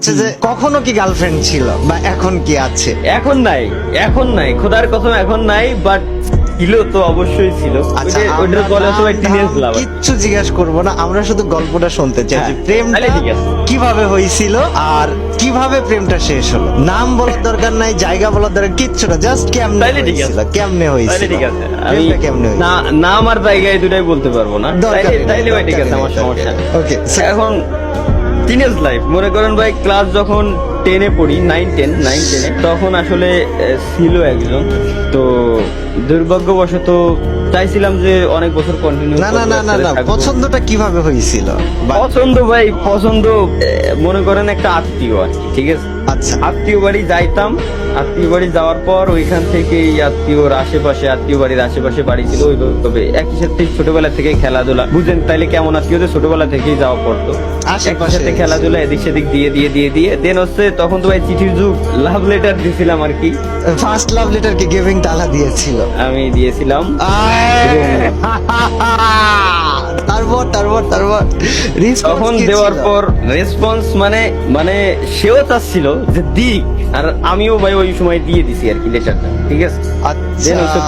যে কখনো কি গার্লফ্রেন্ড ছিল বা এখন কি আছে? এখন নাই খোদার কসম এখন নাই, বাট ছিল তো অবশ্যই ছিল। আচ্ছা, ওইটা বলে তো টিনেজ লাভ। কিচ্ছু জিজ্ঞাসা করবো না, আমরা শুধু গল্পটা শুনতে চাই যে প্রেমটা তাহলে ঠিক আছে। কিভাবে হয়েছিল আর কিভাবে প্রেমটা শেষ হলো। নাম বলার দরকার নাই, জায়গা বলার দরকার কিচ্ছু না, জাস্ট কেমনে তাইলে ঠিক হয়েছিল, আছে। কেমনে হয়েছিল, তাহলে ঠিক আছে, আমি প্রেমটা কেমনে হয়েছিল। নাম আর জায়গায় দুটাই বলতে পারবো না। তাইলে ভাই ঠিক আছে, আমার সমস্যা নেই। ওকে, এখন টিনেজ লাইফ মনে করেন ভাই, ক্লাস যখন 10-এ পড়ি, 9-10-এ, তখন আসলে ছিল একজন। তো দুর্ভাগ্যবশত চাইছিলাম যে অনেক বছর কন্টিনিউ না না না না না, পছন্দটা কিভাবে হয়েছিল? পছন্দ মনে করেন একটা আত্মীয় আর কি, ঠিক আছে। আচ্ছা, আত্মীয় বাড়ি যাইতাম, আত্মীয় বাড়ি যাওয়ার পর ওইখান থেকে আত্মীয় বাড়ির আশেপাশে বাড়ি ছিল, ওইভাবে একই সাথে ছোটবেলা থেকে খেলাধুলা, বুঝেন তাইলে কেমন আত্মীয়দের ছোটবেলা থেকেই যাওয়া পড়তো, একই সাথে খেলাধুলা এদিক সেদিক দিয়ে দেন হচ্ছে তখন তো ভাই চিঠির যুগ, লাভ লেটার দিছিলাম আর কি। ফার্স্ট লাভ লেটার কি গিভিং তালা দিয়েছিল? আমি দিয়েছিলাম। তারপর তখন দেওয়ার পর রেসপন্স মানে সেও চাচ্ছিল যে দিক, আর আমিও ভাই ওই সময় দিয়ে দিছি আর কি লেটারটা, ঠিক আছে। দেন হচ্ছে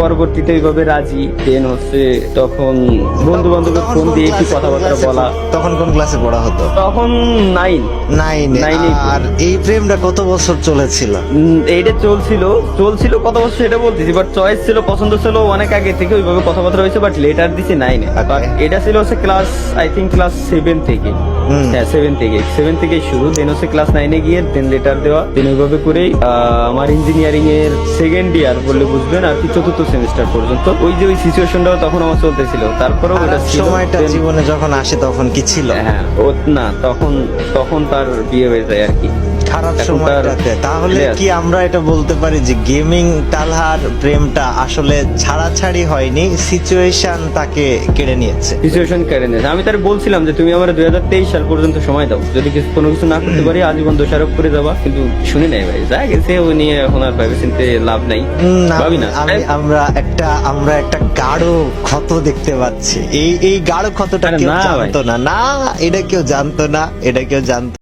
পরবর্তীতে ওইভাবে রাজি। দেন হচ্ছে তখন বন্ধু বান্ধবের ফোন দিয়ে একটু কথাবার্তা বলা। তখন কোন ক্লাসে পড়া হতো? তখন 9 নাইনে। আর এই প্রেমটা কত বছর চলেছিল? এইটা চলছিল কত বছর সেটা বলতেছি, বাট চয়েস ছিল, পছন্দ ছিল অনেক আগে থেকে, ওইভাবে কথাবার্তা হয়েছে, বাট লেটার দিছি 9-এ। বাট এটা ছিল হচ্ছে ক্লাস 7 থেকে। হ্যাঁ, 7 থেকে শুরু। দেন হচ্ছে ক্লাস 9-এ গিয়ে দেন লেটার দেওয়া। দেন ওইভাবে করেই আমার ইঞ্জিনিয়ারিং এর সেকেন্ড ইয়ার বললে বুঝবেন আর কি, 4th সেমিস্টার পর্যন্ত ওই সিচুয়েশনটা তখন আমার চলতেছিল। তারপরেও ওটা সময়টা জীবনে যখন আসে তখন কি ছিল? হ্যাঁ, না তখন তার বিয়ে হয়ে যায় আর কি, খারাপ সময়টাতে। তাহলে কি আমরা এটা বলতে পারি যে গেমিং তালহার প্রেমটা আসলে ছাড়াছাড়ি হয়নি, সিচুয়েশন তাকে কেড়ে নিয়েছে? আমি তার বলছিলাম যে তুমি আমার 2023 সাল পর্যন্ত সময় দাও, যদি কোনো কিছু না করতে পারি আজীবন দোষারোপ করে যাবা, কিন্তু শুনি নাই ভাই, যা গেছে ও নিয়ে এখন আর ভাবে চিনতে লাভ নাই, ভাবি না। আমরা একটা গাঢ় ক্ষত দেখতে পাচ্ছি। এই গাঢ় ক্ষতটা কেউ জানতো না, এটা কেউ জানতো না,